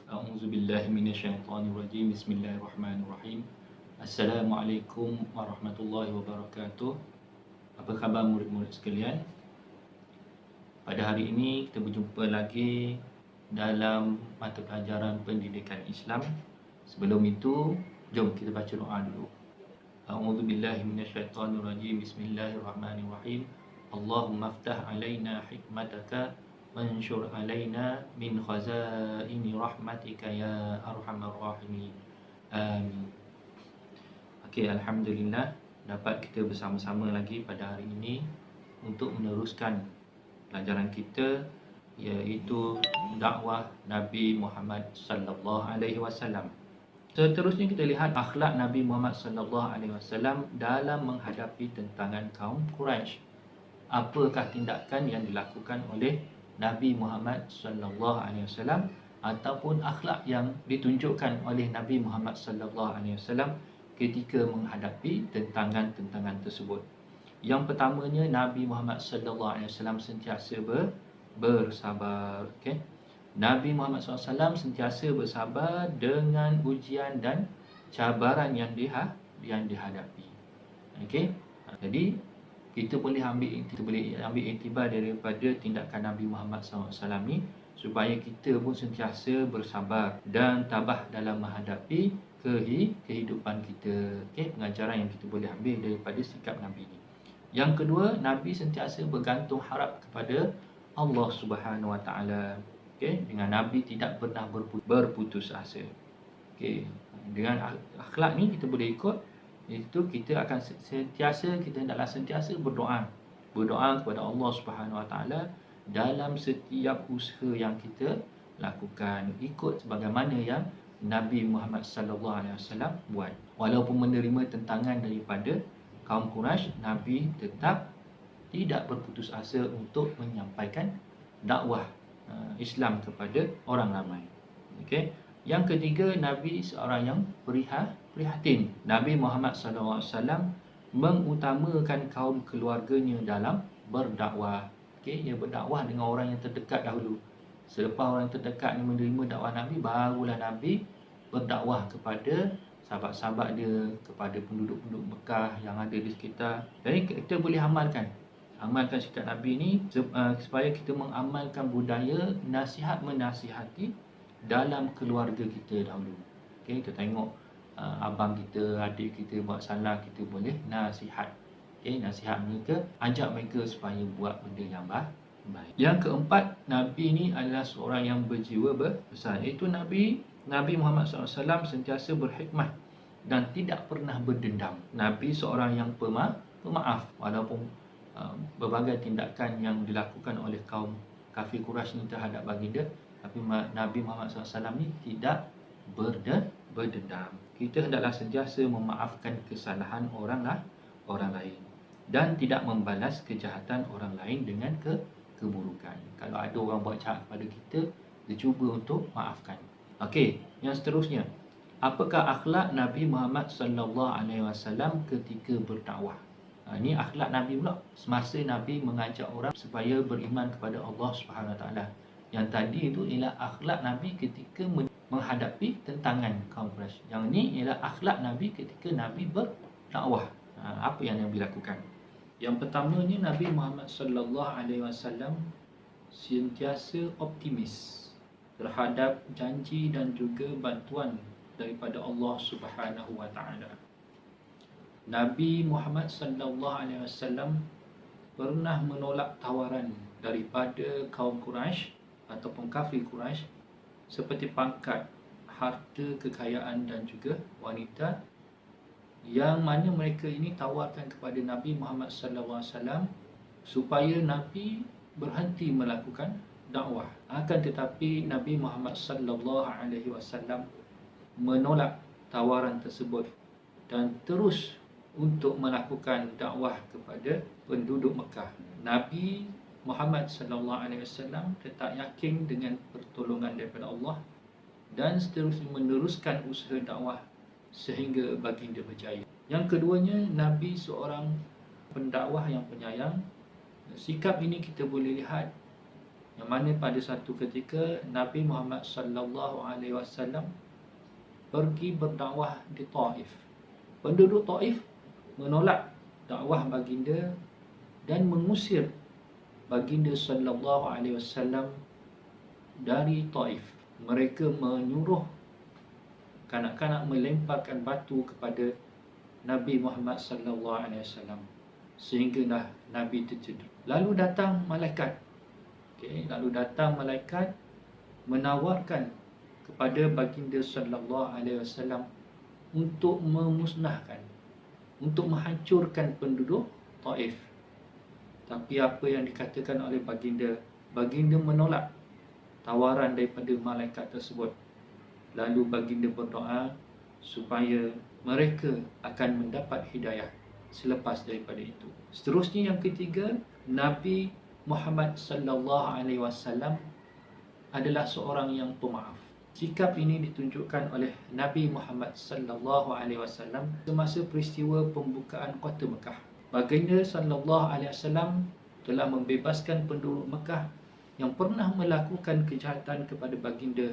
A'udzubillahi minasyaitonirrajim. Bismillahirrahmanirrahim. Assalamualaikum warahmatullahi wabarakatuh. Apa khabar murid-murid sekalian? Pada hari ini kita berjumpa lagi dalam mata pelajaran pendidikan Islam. Sebelum itu, jom kita baca doa dulu. A'udzubillahi minasyaitonirrajim. Bismillahirrahmanirrahim. Allahumma aftah alaina hikmataka Mansyur alaina min khazaini rahmatika ya arhamar rahimin. Amin. Okey, alhamdulillah dapat kita bersama-sama lagi pada hari ini untuk meneruskan pelajaran kita, iaitu dakwah Nabi Muhammad sallallahu alaihi wasallam. Seterusnya kita lihat akhlak Nabi Muhammad sallallahu alaihi wasallam dalam menghadapi tentangan kaum Quraisy. Apakah tindakan yang dilakukan oleh Nabi Muhammad sallallahu alaihi wasallam ataupun akhlak yang ditunjukkan oleh Nabi Muhammad sallallahu alaihi wasallam ketika menghadapi tentangan-tentangan tersebut. Yang pertamanya, Nabi Muhammad sallallahu alaihi wasallam sentiasa bersabar. Okey. Nabi Muhammad SAW sentiasa bersabar dengan ujian dan cabaran yang dihadapi. Okey. Jadi kita boleh ambil iktibar daripada tindakan Nabi Muhammad SAW ni, supaya kita pun sentiasa bersabar dan tabah dalam menghadapi kehidupan kita. Okey, pengajaran yang kita boleh ambil daripada sikap Nabi ni. Yang kedua, Nabi sentiasa bergantung harap kepada Allah Subhanahu Wa Taala. Okey, dengan Nabi tidak pernah berputus asa. Okey, dengan akhlak ni kita boleh ikut, itu kita akan hendaklah sentiasa berdoa kepada Allah Subhanahu Wa Taala dalam setiap usaha yang kita lakukan, ikut sebagaimana yang Nabi Muhammad sallallahu alaihi wasallam buat. Walaupun menerima tentangan daripada kaum Quraisy, Nabi tetap tidak berputus asa untuk menyampaikan dakwah Islam kepada orang ramai. Okey. Yang ketiga, Nabi seorang yang prihatin. Nabi Muhammad SAW mengutamakan kaum keluarganya dalam berdakwah. Okey, dia berdakwah dengan orang yang terdekat dahulu. Selepas orang terdekat ni menerima dakwah Nabi, barulah Nabi berdakwah kepada sahabat-sahabat dia, kepada penduduk-penduduk Mekah yang ada di sekitar. Jadi kita boleh amalkan sikap Nabi ni supaya kita mengamalkan budaya nasihat-menasihati dalam keluarga kita dahulu. Okey, kita tengok abang kita, adik kita buat salah, kita boleh nasihat. Okey, nasihat mereka, ajak mereka supaya buat benda yang baik. Yang keempat, Nabi ni adalah seorang yang berjiwa besar. Iaitu Nabi Muhammad SAW sentiasa berhikmah dan tidak pernah berdendam. Nabi seorang yang pemaaf walaupun berbagai tindakan yang dilakukan oleh kaum kafir Quraisy terhadap baginda, tapi Nabi Muhammad SAW ni tidak berdendam. Kita hendaklah sentiasa memaafkan kesalahan orang lain dan tidak membalas kejahatan orang lain dengan keburukan. Kalau ada orang buat jahat kepada kita, kita cuba untuk maafkan. Okey, yang seterusnya, apakah akhlak Nabi Muhammad SAW ketika berdakwah? Ini akhlak Nabi pula semasa Nabi mengajak orang supaya beriman kepada Allah Subhanahu Wa Taala. Yang tadi itu ialah akhlak Nabi ketika menghadapi tentangan kaum Quraisy. Yang ini ialah akhlak Nabi ketika Nabi berdakwah. Apa yang Nabi lakukan? Yang pertamanya, Nabi Muhammad sallallahu alaihi wasallam sentiasa optimis terhadap janji dan juga bantuan daripada Allah Subhanahu Wa Taala. Nabi Muhammad sallallahu alaihi wasallam pernah menolak tawaran daripada kaum Quraisy ataupun kafir Quraisy seperti pangkat, harta, kekayaan dan juga wanita, yang mana mereka ini tawarkan kepada Nabi Muhammad SAW supaya Nabi berhenti melakukan dakwah. Akan tetapi Nabi Muhammad SAW menolak tawaran tersebut dan terus untuk melakukan dakwah kepada penduduk Mekah. Nabi Muhammad sallallahu alaihi wasallam tetap yakin dengan pertolongan daripada Allah dan seterusnya meneruskan usaha dakwah sehingga baginda berjaya. Yang keduanya, Nabi seorang pendakwah yang penyayang. Sikap ini kita boleh lihat yang mana pada satu ketika Nabi Muhammad sallallahu alaihi wasallam pergi berdakwah di Taif. Penduduk Taif menolak dakwah baginda dan mengusir baginda sallallahu alaihi wasallam dari Taif. Mereka menyuruh kanak-kanak melemparkan batu kepada Nabi Muhammad sallallahu alaihi wasallam sehinggalah Nabi tercedera. Lalu datang malaikat. Lalu datang malaikat menawarkan kepada baginda sallallahu alaihi wasallam untuk memusnahkan, untuk menghancurkan penduduk Taif. Tapi apa yang dikatakan oleh baginda menolak tawaran daripada malaikat tersebut. Lalu baginda berdoa supaya mereka akan mendapat hidayah selepas daripada itu. Seterusnya yang ketiga, Nabi Muhammad sallallahu alaihi wasallam adalah seorang yang pemaaf. Sikap ini ditunjukkan oleh Nabi Muhammad sallallahu alaihi wasallam semasa peristiwa pembukaan kota Mekah. Baginda sallallahu alaihi wasallam telah membebaskan penduduk Mekah yang pernah melakukan kejahatan kepada baginda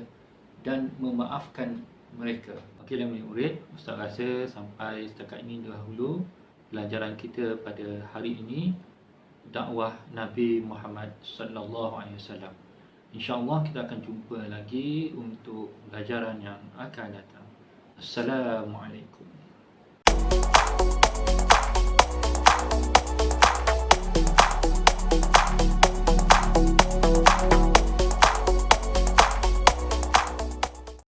dan memaafkan mereka. Okeylah murid, Ustaz rasa sampai setakat ini dahulu pelajaran kita pada hari ini, dakwah Nabi Muhammad sallallahu alaihi wasallam. InsyaAllah kita akan jumpa lagi untuk pelajaran yang akan datang. Assalamualaikum.